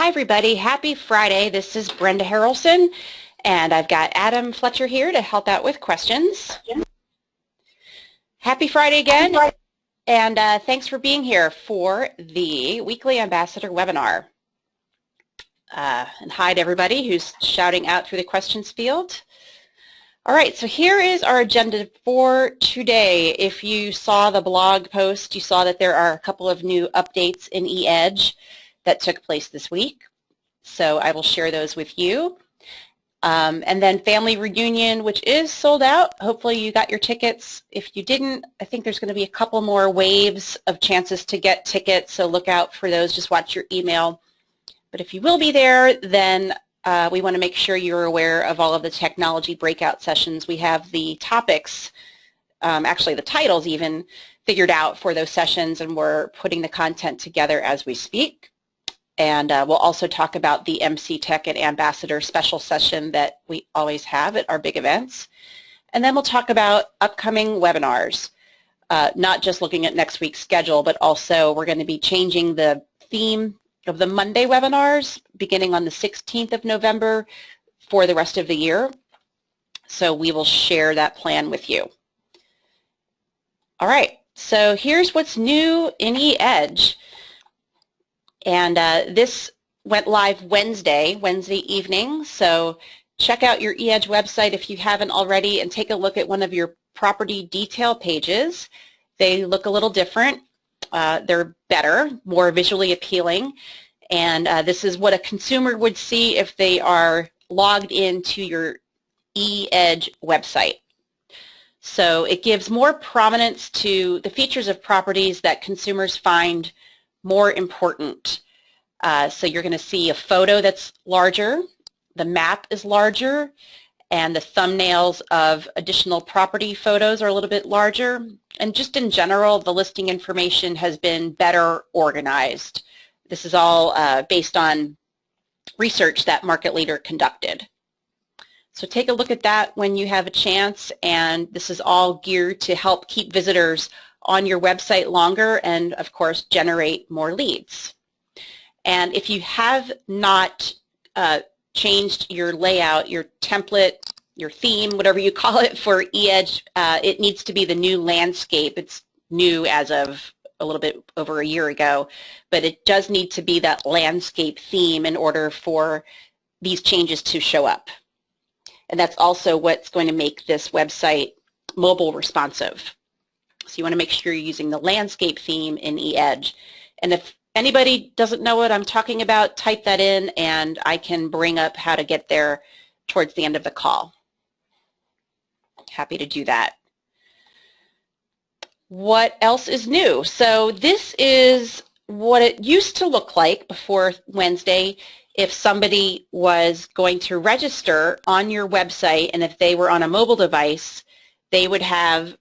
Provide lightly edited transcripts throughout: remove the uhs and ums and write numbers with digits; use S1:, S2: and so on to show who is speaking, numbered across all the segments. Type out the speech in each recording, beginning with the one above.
S1: Hi everybody, happy Friday. This is Brenda Harrelson and I've got Adam Fletcher here to help out with questions. Happy Friday again and thanks for being here for the weekly Ambassador webinar. And hi to everybody who's shouting out through the questions field. All right, so here is our agenda for today. If you saw the blog post, you saw that there are a couple of new updates in eEdge that took place this week. So I will share those with you. And then Family Reunion, which is sold out. Hopefully you got your tickets. If you didn't, I think there's going to be a couple more waves of chances to get tickets, so look out for those. Just watch your email. But if you will be there, then we want to make sure you're aware of all of the technology breakout sessions. We have the topics, actually the titles even, figured out for those sessions, and we're putting the content together as we speak. And we'll also talk about the MC Tech and Ambassador special session that we always have at our big events. And then we'll talk about upcoming webinars, not just looking at next week's schedule, but also we're going to be changing the theme of the Monday webinars beginning on the 16th of November for the rest of the year. So we will share that plan with you. All right, so here's what's new in eEdge. And this went live Wednesday evening, so check out your eEdge website if you haven't already and take a look at one of your property detail pages. They look a little different. They're better, more visually appealing, and this is what a consumer would see if they are logged into your eEdge website. So it gives more prominence to the features of properties that consumers find more important. So you're going to see a photo that's larger, the map is larger, and the thumbnails of additional property photos are a little bit larger. And just in general, the listing information has been better organized. This is all based on research that Market Leader conducted. So take a look at that when you have a chance, and this is all geared to help keep visitors on your website longer and, of course, generate more leads. And if you have not changed your layout, your template, your theme, whatever you call it for eEdge, it needs to be the new landscape. It's new as of a little bit over a year ago, but it does need to be that landscape theme in order for these changes to show up. And that's also what's going to make this website mobile responsive. So you want to make sure you're using the landscape theme in eEdge. And if anybody doesn't know what I'm talking about, type that in and I can bring up how to get there towards the end of the call. Happy to do that. What else is new? So this is what it used to look like before Wednesday if somebody was going to register on your website, and if they were on a mobile device, they would have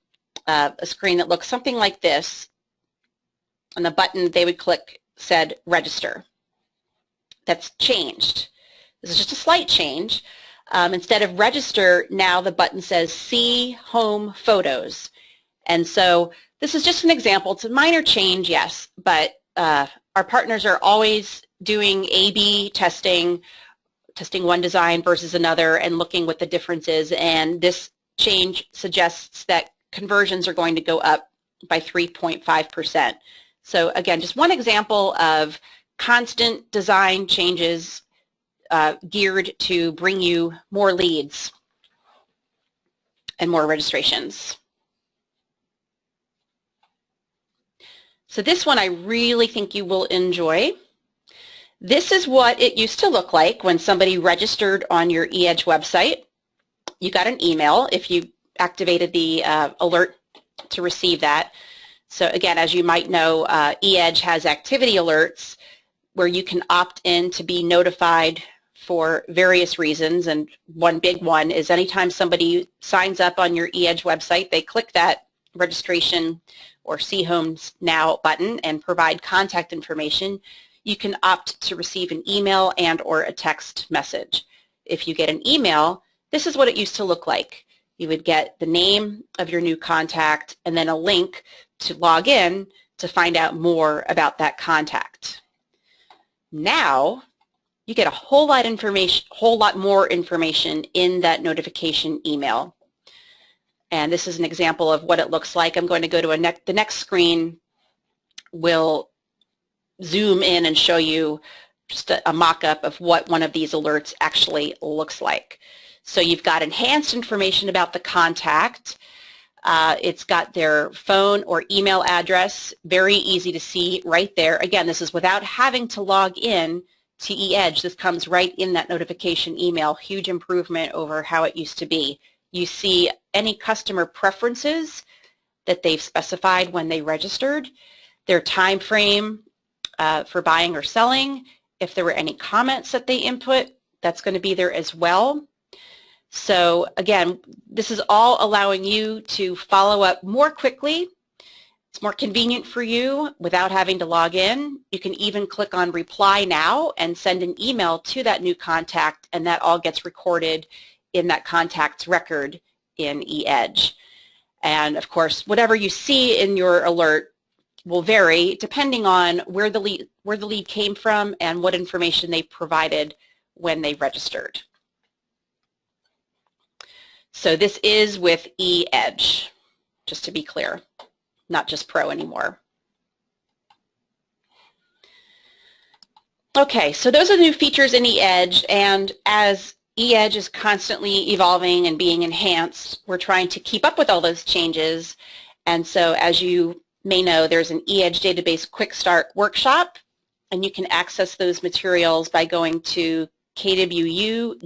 S1: a screen that looks something like this, and the button they would click said register. That's changed. This is just a slight change. Instead of register, now the button says see home photos. And so this is just an example. It's a minor change, yes, but our partners are always doing A/B testing, testing one design versus another and looking what the difference is, and this change suggests that conversions are going to go up by 3.5%. So again, just one example of constant design changes geared to bring you more leads and more registrations. So this one I really think you will enjoy. This is what it used to look like when somebody registered on your eEdge website. You got an email if you activated the alert to receive that. So again, as you might know, eEdge has activity alerts where you can opt in to be notified for various reasons, and one big one is anytime somebody signs up on your eEdge website, they click that registration or See Homes Now button and provide contact information, you can opt to receive an email and or a text message. If you get an email, this is what it used to look like. You would get the name of your new contact and then a link to log in to find out more about that contact. Now, you get a whole lot more information in that notification email. And this is an example of what it looks like. I'm going to go to the next screen. We'll zoom in and show you just a mock-up of what one of these alerts actually looks like. So you've got enhanced information about the contact. It's got their phone or email address, very easy to see right there. Again, this is without having to log in to eEdge. This comes right in that notification email. Huge improvement over how it used to be. You see any customer preferences that they've specified when they registered, their time frame for buying or selling. If there were any comments that they input, that's going to be there as well. So again, this is all allowing you to follow up more quickly. It's more convenient for you without having to log in. You can even click on Reply Now and send an email to that new contact, and that all gets recorded in that contact's record in eEdge. And of course, whatever you see in your alert will vary depending on where the lead came from and what information they provided when they registered. So this is with eEdge, just to be clear, not just Pro anymore. Okay, so those are the new features in eEdge, and as eEdge is constantly evolving and being enhanced, we're trying to keep up with all those changes. And so as you may know, there's an eEdge Database Quick Start workshop, and you can access those materials by going to kwu.kw.com.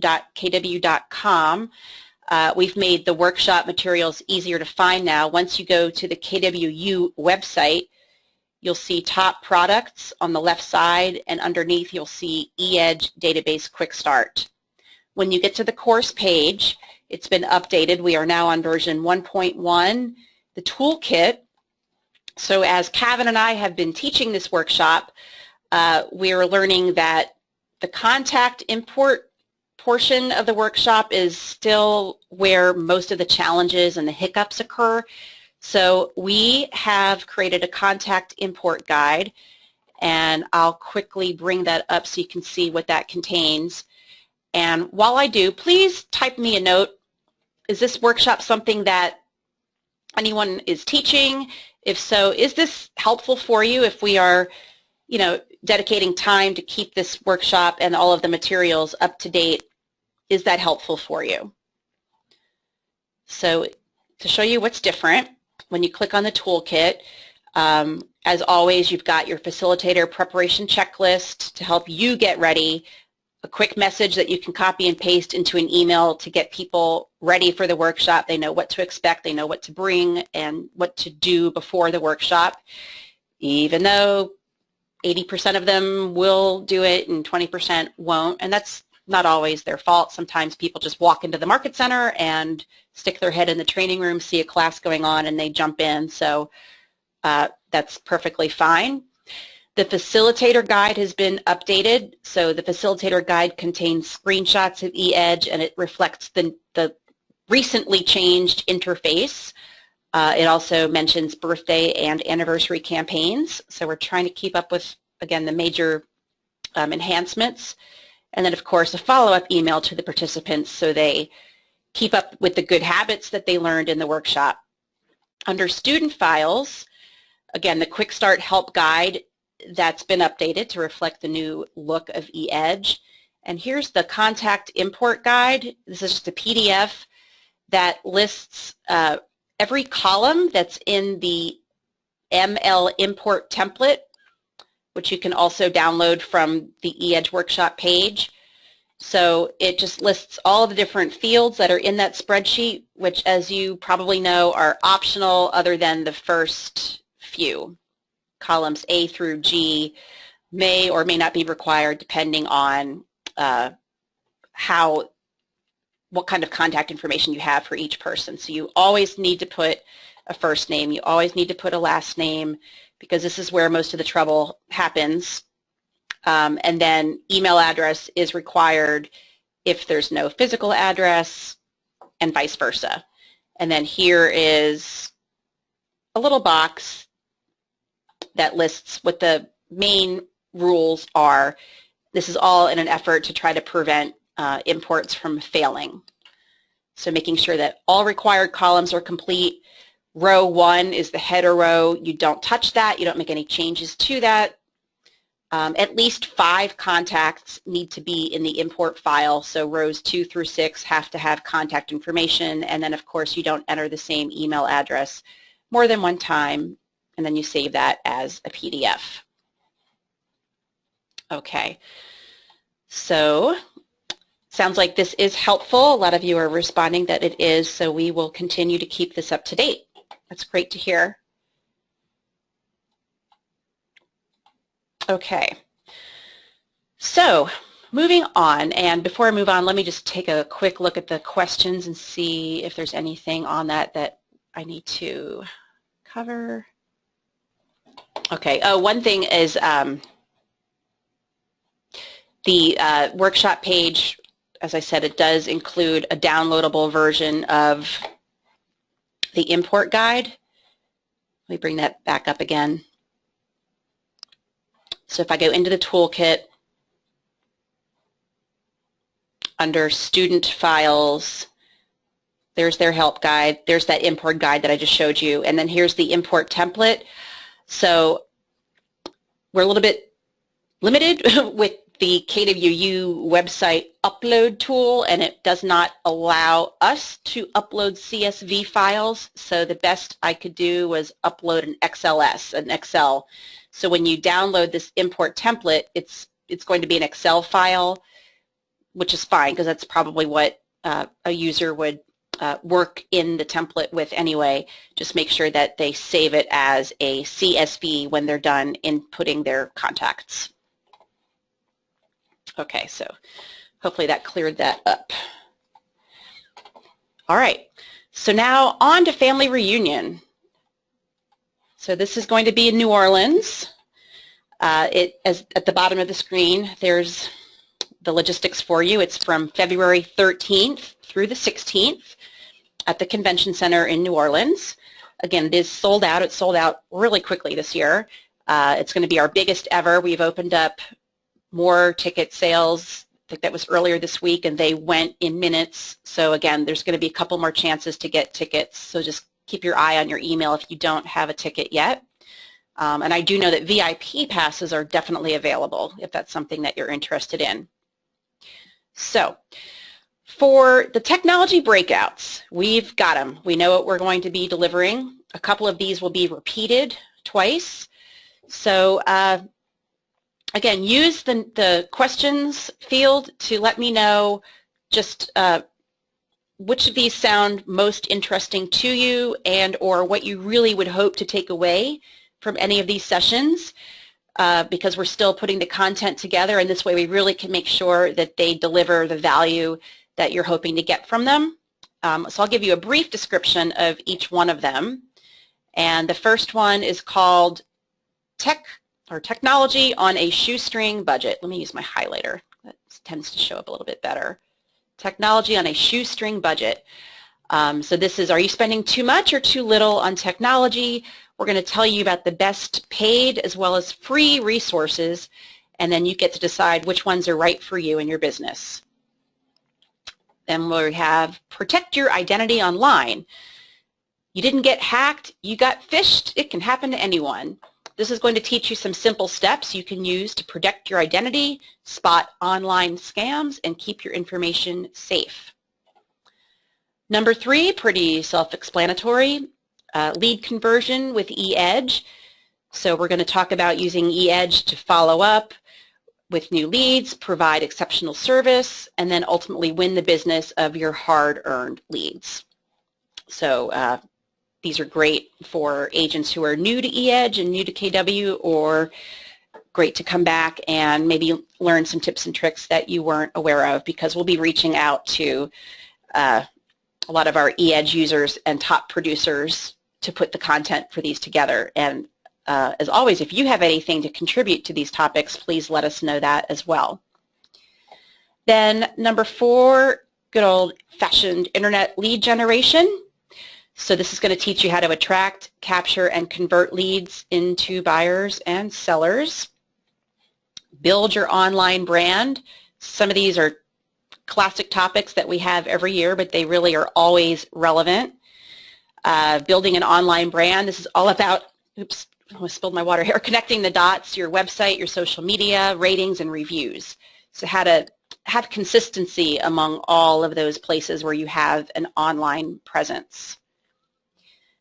S1: We've made the workshop materials easier to find now. Once you go to the KWU website, you'll see top products on the left side, and underneath you'll see eEdge Database Quick Start. When you get to the course page, it's been updated. We are now on version 1.1. The toolkit, so as Kevin and I have been teaching this workshop, we are learning that the contact import portion of the workshop is still where most of the challenges and the hiccups occur. So we have created a contact import guide, and I'll quickly bring that up so you can see what that contains. And while I do, please type me a note. Is this workshop something that anyone is teaching? If so, is this helpful for you if we are, dedicating time to keep this workshop and all of the materials up to date? Is that helpful for you? So to show you what's different, when you click on the toolkit, as always, you've got your facilitator preparation checklist to help you get ready, a quick message that you can copy and paste into an email to get people ready for the workshop. They know what to expect, they know what to bring, and what to do before the workshop, even though 80% of them will do it and 20% won't, and that's not always their fault. Sometimes people just walk into the Market Center and stick their head in the training room, see a class going on, and they jump in, so that's perfectly fine. The facilitator guide has been updated, so the facilitator guide contains screenshots of eEdge, and it reflects the recently changed interface. It also mentions birthday and anniversary campaigns, so we're trying to keep up with, again, the major enhancements. And then, of course, a follow-up email to the participants so they keep up with the good habits that they learned in the workshop. Under student files, again, the Quick Start Help Guide, that's been updated to reflect the new look of eEdge. And here's the Contact Import Guide. This is just a PDF that lists every column that's in the ML import template, which you can also download from the eEdge workshop page. So it just lists all of the different fields that are in that spreadsheet, which, as you probably know, are optional other than the first few. Columns A through G may or may not be required depending on what kind of contact information you have for each person. So you always need to put a first name, you always need to put a last name, because this is where most of the trouble happens. And then email address is required if there's no physical address, and vice versa. And then here is a little box that lists what the main rules are This is all in an effort to try to prevent imports from failing. So making sure that all required columns are complete. Row 1 is the header row. You don't touch that. You don't make any changes to that. At least 5 contacts need to be in the import file. So rows 2 through 6 have to have contact information. And then, of course, you don't enter the same email address more than one time. And then you save that as a PDF. Okay. So sounds like this is helpful. A lot of you are responding that it is, so we will continue to keep this up to date. That's great to hear. Okay. So moving on, and before I move on, let me just take a quick look at the questions and see if there's anything on that that I need to cover. Okay. Oh, one thing is the workshop page, as I said, it does include a downloadable version of the import guide. Let me bring that back up again. So if I go into the toolkit, under student files, there's their help guide, there's that import guide that I just showed you, and then here's the import template. So we're a little bit limited with the KWU website upload tool, and it does not allow us to upload CSV files. So the best I could do was upload an XLS, an Excel. So when you download this import template, it's going to be an Excel file, which is fine because that's probably what a user would work in the template with anyway. Just make sure that they save it as a CSV when they're done inputting their contacts. Okay, so hopefully that cleared that up. All right, so now on to family reunion. So this is going to be in New Orleans. As at the bottom of the screen, there's the logistics for you. It's from February 13th through the 16th at the Convention Center in New Orleans. Again, it is sold out. It's sold out really quickly this year. It's going to be our biggest ever. We've opened up more ticket sales. I think that was earlier this week, and they went in minutes. So again, there's going to be a couple more chances to get tickets. So just keep your eye on your email if you don't have a ticket yet. And I do know that VIP passes are definitely available if that's something that you're interested in. So for the technology breakouts, we've got them. We know what we're going to be delivering. A couple of these will be repeated twice. So again, use the questions field to let me know just which of these sound most interesting to you and or what you really would hope to take away from any of these sessions, because we're still putting the content together, and this way we really can make sure that they deliver the value that you're hoping to get from them. So I'll give you a brief description of each one of them. And the first one is called Technology on a Shoestring Budget. Let me use my highlighter. That tends to show up a little bit better. Technology on a Shoestring Budget. So this is, are you spending too much or too little on technology? We're going to tell you about the best paid as well as free resources, and then you get to decide which ones are right for you and your business. Then we have Protect Your Identity Online. You didn't get hacked, you got phished. It can happen to anyone. This is going to teach you some simple steps you can use to protect your identity, spot online scams, and keep your information safe. Number 3, pretty self-explanatory, lead conversion with eEdge. So we're going to talk about using eEdge to follow up with new leads, provide exceptional service, and then ultimately win the business of your hard-earned leads. So these are great for agents who are new to eEdge and new to KW, or great to come back and maybe learn some tips and tricks that you weren't aware of, because we'll be reaching out to a lot of our eEdge users and top producers to put the content for these together. And as always, if you have anything to contribute to these topics, please let us know that as well. Then number 4, good old-fashioned internet lead generation. So this is going to teach you how to attract, capture, and convert leads into buyers and sellers. build your online brand. Some of these are classic topics that we have every year, but they really are always relevant. Building an online brand, this is all about, oops, I spilled my water here, connecting the dots, your website, your social media, ratings, and reviews. So how to have consistency among all of those places where you have an online presence.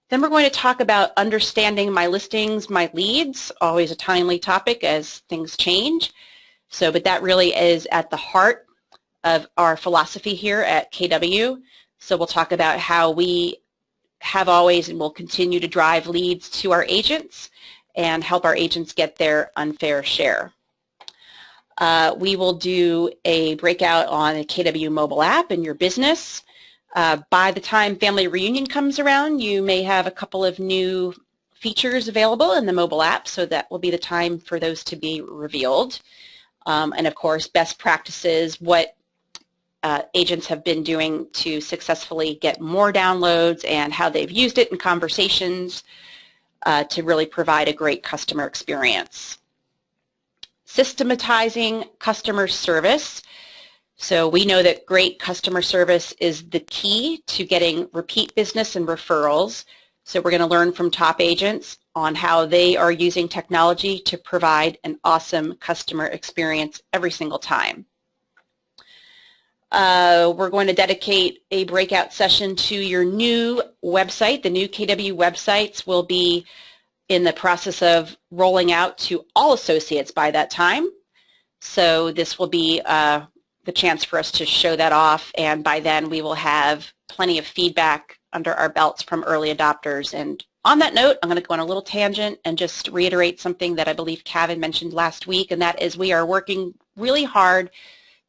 S1: Then we're going to talk about understanding my listings, my leads, always a timely topic as things change. So, but that really is at the heart of our philosophy here at KW. So we'll talk about how we have always and will continue to drive leads to our agents and help our agents get their unfair share. We will do a breakout on the KW mobile app and your business. By the time Family Reunion comes around, you may have a couple of new features available in the mobile app, so that will be the time for those to be revealed. And of course, best practices, what agents have been doing to successfully get more downloads and how they've used it in conversations to really provide a great customer experience. Systematizing customer service. So we know that great customer service is the key to getting repeat business and referrals. So we're going to learn from top agents on how they are using technology to provide an awesome customer experience every single time. We're going to dedicate a breakout session to your new website. The new KW websites will be in the process of rolling out to all associates by that time. So this will be the chance for us to show that off, and by then we will have plenty of feedback under our belts from early adopters. And on that note, I'm going to go on a little tangent and just reiterate something that I believe Kevin mentioned last week, and that is we are working really hard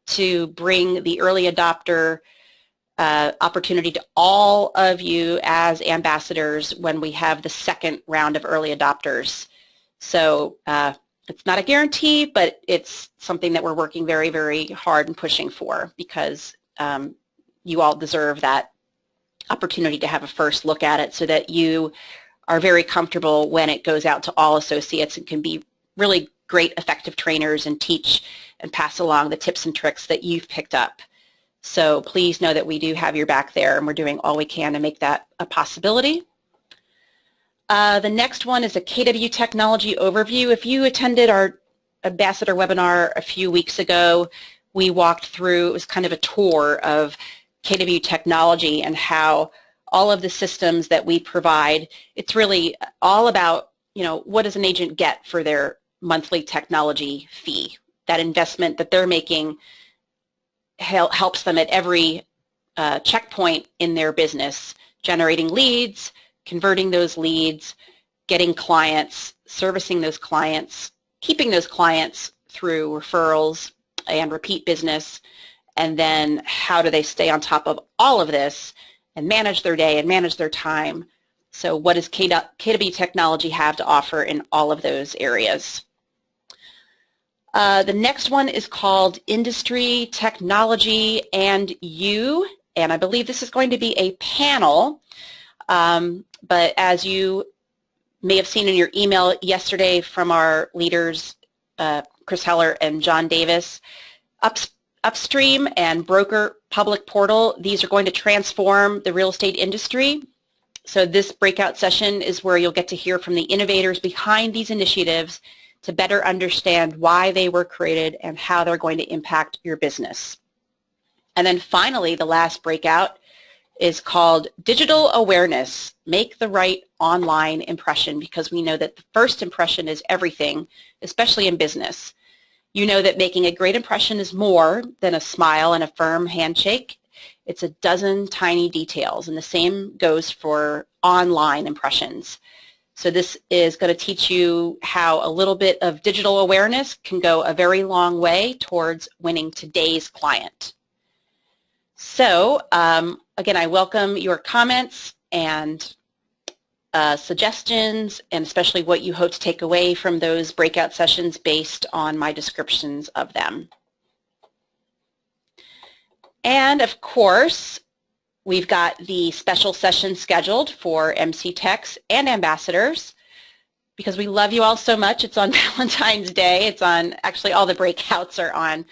S1: to bring the early adopter opportunity to all of you as ambassadors when we have the second round of early adopters. So it's not a guarantee, but it's something that we're working very, very hard and pushing for, because you all deserve that opportunity to have a first look at it so that you are very comfortable when it goes out to all associates and can be really great, effective trainers and teach and pass along the tips and tricks that you've picked up. So please know that we do have your back there, and we're doing all we can to make that a possibility. The next one is a KW technology overview. If you attended our ambassador webinar a few weeks ago, we walked through, it was kind of a tour of KW technology and how all of the systems that we provide, it's really all about, you know, what does an agent get for their monthly technology fee? That investment that they're making helps them at every checkpoint in their business, generating leads, converting those leads, getting clients, servicing those clients, keeping those clients through referrals and repeat business, and then how do they stay on top of all of this and manage their day and manage their time. So what does KW technology have to offer in all of those areas? The next one is called Industry, Technology, and You, and I believe this is going to be a panel, but as you may have seen in your email yesterday from our leaders, Chris Heller and John Davis, Upstream and Broker Public Portal, these are going to transform the real estate industry. So this breakout session is where you'll get to hear from the innovators behind these initiatives to better understand why they were created and how they're going to impact your business. And then finally, the last breakout is called Digital Awareness, Make the Right Online Impression, because we know that the first impression is everything, especially in business. You know that making a great impression is more than a smile and a firm handshake. It's a dozen tiny details, and the same goes for online impressions. So this is going to teach you how a little bit of digital awareness can go a very long way towards winning today's client. So again, I welcome your comments and suggestions, and especially what you hope to take away from those breakout sessions based on my descriptions of them. And of course, we've got the special session scheduled for MC Techs and ambassadors. because we love you all so much. It's on Valentine's Day. It's on, actually all the breakouts are on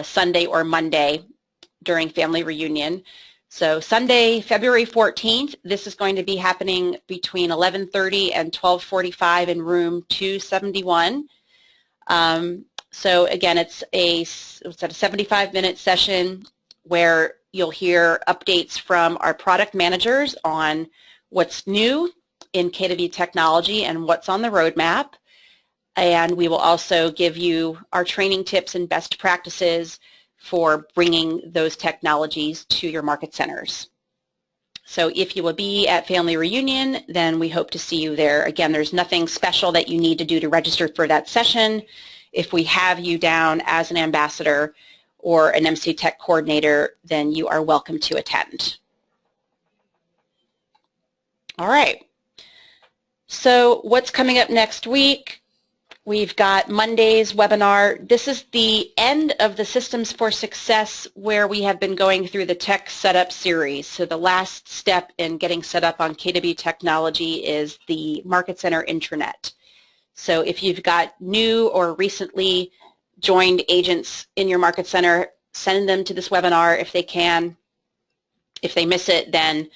S1: Sunday or Monday during family reunion. So Sunday, February 14th, this is going to be happening between 11:30 and 12:45 in room 271. So again, it's a 75-minute session where you'll hear updates from our product managers on what's new in KW technology and what's on the roadmap. And we will also give you our training tips and best practices for bringing those technologies to your market centers. So if you will be at Family Reunion, then we hope to see you there. Again, there's nothing special that you need to do to register for that session. If we have you down as an ambassador or an MC Tech coordinator, then you are welcome to attend. All right. So what's coming up next week? We've got Monday's webinar. This is the end of the Systems for Success where we have been going through the tech setup series. So the last step in getting set up on KW technology is the Market Center intranet. So if you've got new or recently joined agents in your Market Center, send them to this webinar if they can. If they miss it, then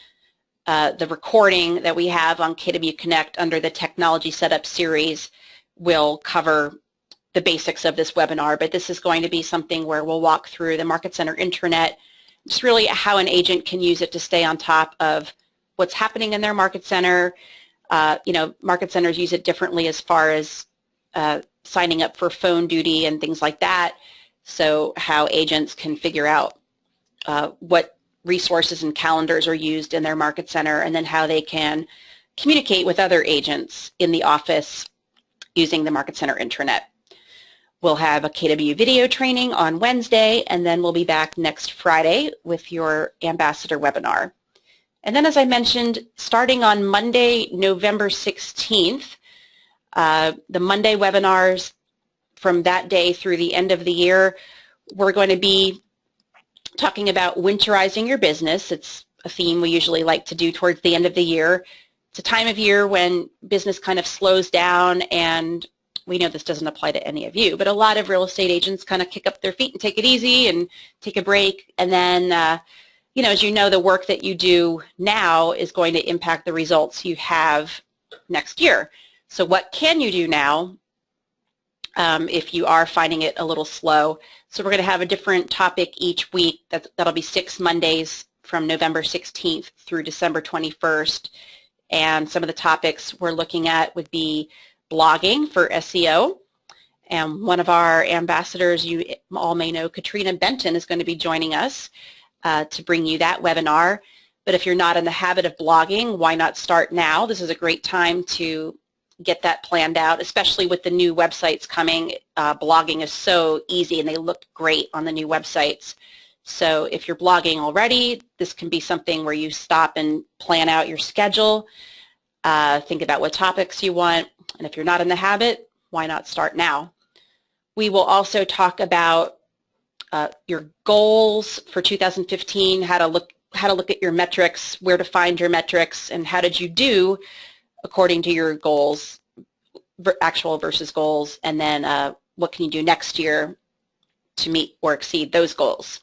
S1: the recording that we have on KW Connect under the Technology Setup series will cover the basics of this webinar, but this is going to be something where we'll walk through the Market Center intranet, just really how an agent can use it to stay on top of what's happening in their Market Center. You know, Market Centers use it differently as far as signing up for phone duty and things like that, so how agents can figure out what resources and calendars are used in their Market Center, and then how they can communicate with other agents in the office using the Market Center intranet. We'll have a KW video training on Wednesday, and then we'll be back next Friday with your ambassador webinar. And then, as I mentioned, starting on Monday, November 16th, the Monday webinars from that day through the end of the year, we're going to be talking about winterizing your business. It's a theme we usually like to do towards the end of the year. It's a time of year when business kind of slows down, and we know this doesn't apply to any of you, but a lot of real estate agents kind of kick up their feet and take it easy and take a break. And then, you know, as you know, the work that you do now is going to impact the results you have next year. So what can you do now if you are finding it a little slow? So we're going to have a different topic each week. That'll be 6 Mondays from November 16th through December 21st. And some of the topics we're looking at would be blogging for SEO. And one of our ambassadors, you all may know, Katrina Benton, is going to be joining us to bring you that webinar. But if you're not in the habit of blogging, why not start now? This is a great time to get that planned out, especially with the new websites coming. Blogging is so easy, and they look great on the new websites. So if you're blogging already, this can be something where you stop and plan out your schedule, think about what topics you want, and if you're not in the habit, why not start now? We will also talk about your goals for 2015, how to look at your metrics, where to find your metrics, and how did you do according to your goals, actual versus goals, and then what can you do next year to meet or exceed those goals.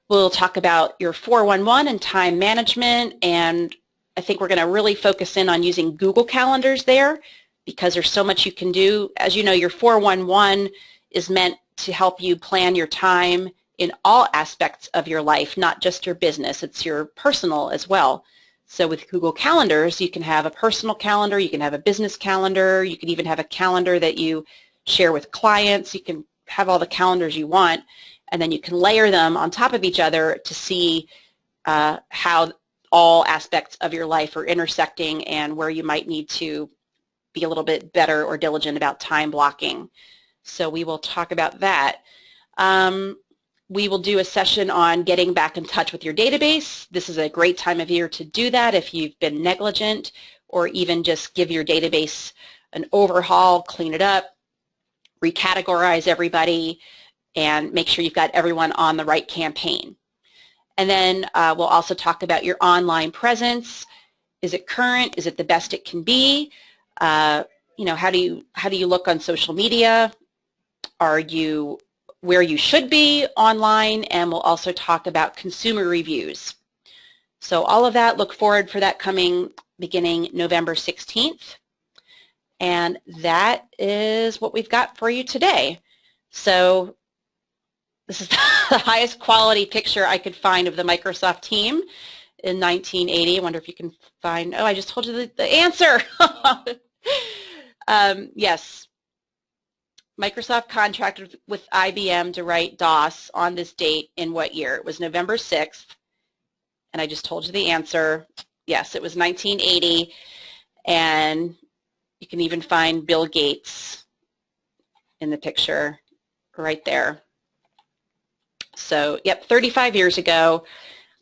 S1: We'll talk about your 411 and time management, and I think we're going to really focus in on using Google Calendars there because there's so much you can do. As you know, your 411 is meant to help you plan your time in all aspects of your life, not just your business. It's your personal as well. So with Google Calendars, you can have a personal calendar, you can have a business calendar, you can even have a calendar that you share with clients. You can have all the calendars you want, and then you can layer them on top of each other to see how all aspects of your life are intersecting and where you might need to be a little bit better or diligent about time blocking. So we will talk about that. We will do a session on getting back in touch with your database. This is a great time of year to do that if you've been negligent, or even just give your database an overhaul, clean it up, recategorize everybody, and make sure you've got everyone on the right campaign. And then we'll also talk about your online presence. Is it current? Is it the best it can be? how do you look on social media? Are you where you should be online? And we'll also talk about consumer reviews. So all of that, look forward for that coming beginning November 16th. And that is what we've got for you today. So this is the highest quality picture I could find of the Microsoft team in 1980. I wonder if you can find, oh, I just told you the answer. Yes, Microsoft contracted with IBM to write DOS on this date in what year? It was November 6th, and I just told you the answer. Yes, it was 1980, and you can even find Bill Gates in the picture right there. So, yep, 35 years ago,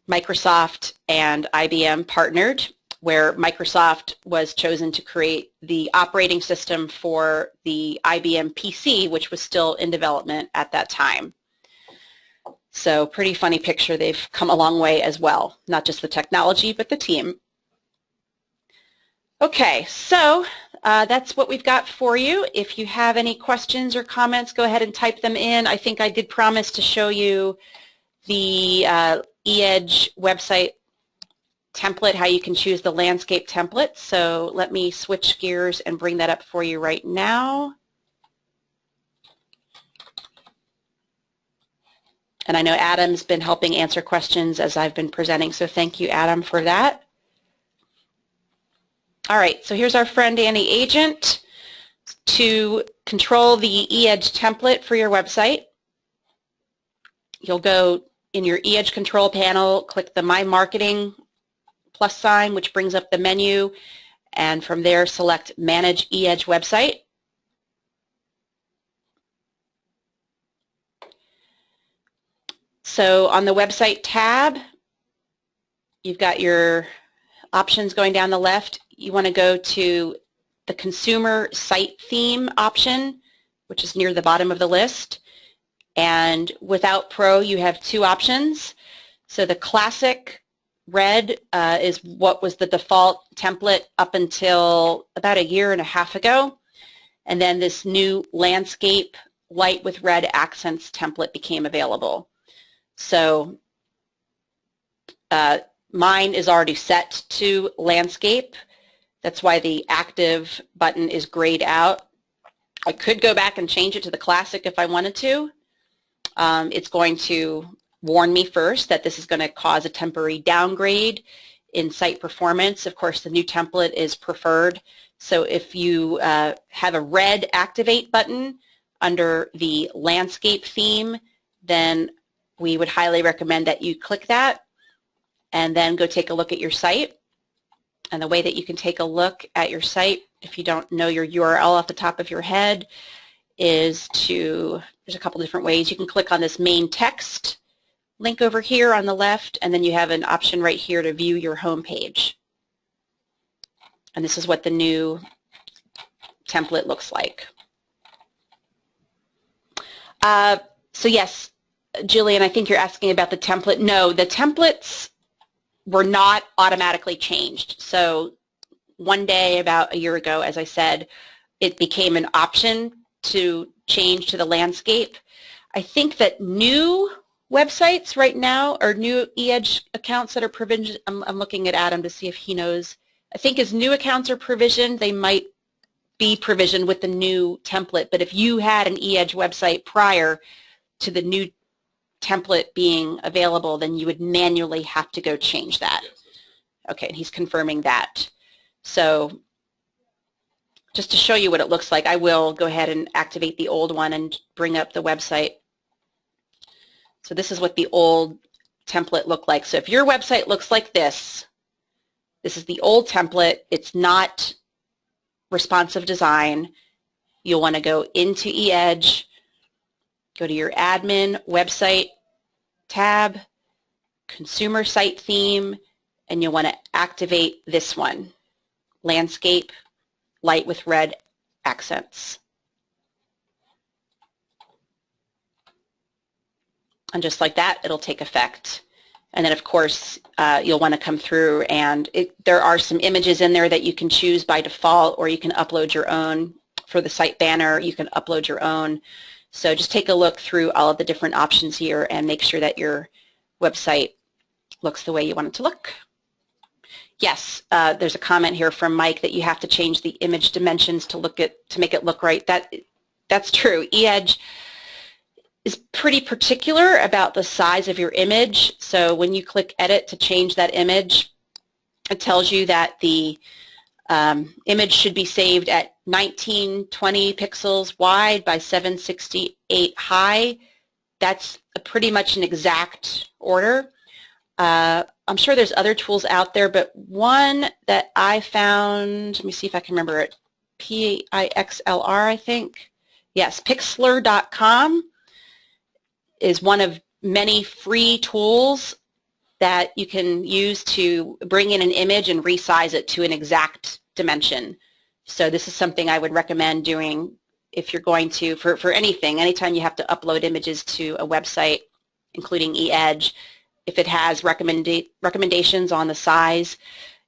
S1: Microsoft and IBM partnered, where Microsoft was chosen to create the operating system for the IBM PC, which was still in development at that time. So pretty funny picture. They've come a long way as well, not just the technology, but the team. Okay, so that's what we've got for you. If you have any questions or comments, go ahead and type them in. I think I did promise to show you the eEdge website template, how you can choose the landscape template. So let me switch gears and bring that up for you right now. And I know Adam's been helping answer questions as I've been presenting, so thank you, Adam, for that. All right, so here's our friend Annie Agent to control the eEdge template for your website. You'll go in your eEdge control panel, click the My Marketing plus sign, which brings up the menu, and from there select Manage eEdge Website. So on the Website tab, you've got your options going down the left. You want to go to the Consumer Site Theme option, which is near the bottom of the list. And without Pro, you have two options. So the Classic Red is what was the default template up until about a year and a half ago. And then this new Landscape Light with Red Accents template became available. So mine is already set to Landscape. That's why the active button is grayed out. I could go back and change it to the Classic if I wanted to. It's going to warn me first that this is going to cause a temporary downgrade in site performance. Of course, the new template is preferred. So if you have a red activate button under the landscape theme, then we would highly recommend that you click that and then go take a look at your site. And the way that you can take a look at your site, if you don't know your URL off the top of your head, is there's a couple different ways. You can click on this main text link over here on the left, and then you have an option right here to view your home page. And this is what the new template looks like. So yes, Jillian, I think you're asking about the template. No, the templates were not automatically changed. So one day, about a year ago, as I said, it became an option to change to the landscape. I think that new websites right now, or new eEdge accounts that are provisioned, I'm looking at Adam to see if he knows. I think as new accounts are provisioned, they might be provisioned with the new template. But if you had an eEdge website prior to the new template being available, then you would manually have to go change that. Okay, and he's confirming that. So just to show you what it looks like, I will go ahead and activate the old one and bring up the website. So this is what the old template looked like. So if your website looks like this is the old template. It's not responsive design. You'll want to go into eEdge, go to your admin website tab, consumer site theme, and you'll want to activate this one, landscape light with red accents. And just like that, it'll take effect. And then, of course, you'll want to come through, and there are some images in there that you can choose by default, or you can upload your own. For the site banner, you can upload your own. So just take a look through all of the different options here and make sure that your website looks the way you want it to look. Yes, there's a comment here from Mike that you have to change the image dimensions to make it look right. That's true. eEdge is pretty particular about the size of your image. So when you click edit to change that image, it tells you that the image should be saved at 1920 pixels wide by 768 high. That's pretty much an exact order. I'm sure there's other tools out there, but one that I found, let me see if I can remember it, Pixlr, I think. Yes, Pixlr.com is one of many free tools that you can use to bring in an image and resize it to an exact dimension. So this is something I would recommend doing if you're going to, for anything, anytime you have to upload images to a website, including eEdge. If it has recommendations on the size,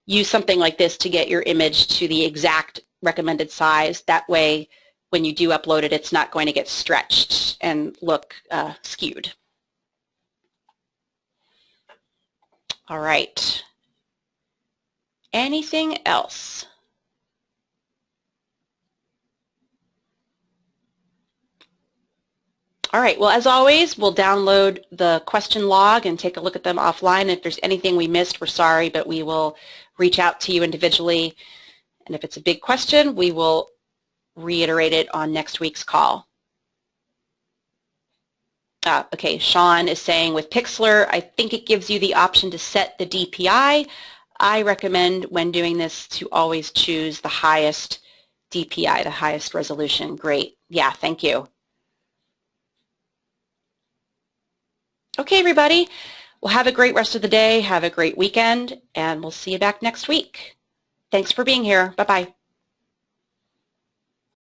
S1: use something like this to get your image to the exact recommended size. That way, when you do upload it, it's not going to get stretched and look skewed. All right. Anything else? All right, well, as always, we'll download the question log and take a look at them offline. If there's anything we missed, we're sorry, but we will reach out to you individually. And if it's a big question, we will reiterate it on next week's call. Okay, Sean is saying with Pixlr, I think it gives you the option to set the DPI. I recommend when doing this to always choose the highest DPI, the highest resolution. Great. Yeah, thank you. Okay, everybody. Well, have a great rest of the day. Have a great weekend, and we'll see you back next week. Thanks for being here. Bye-bye.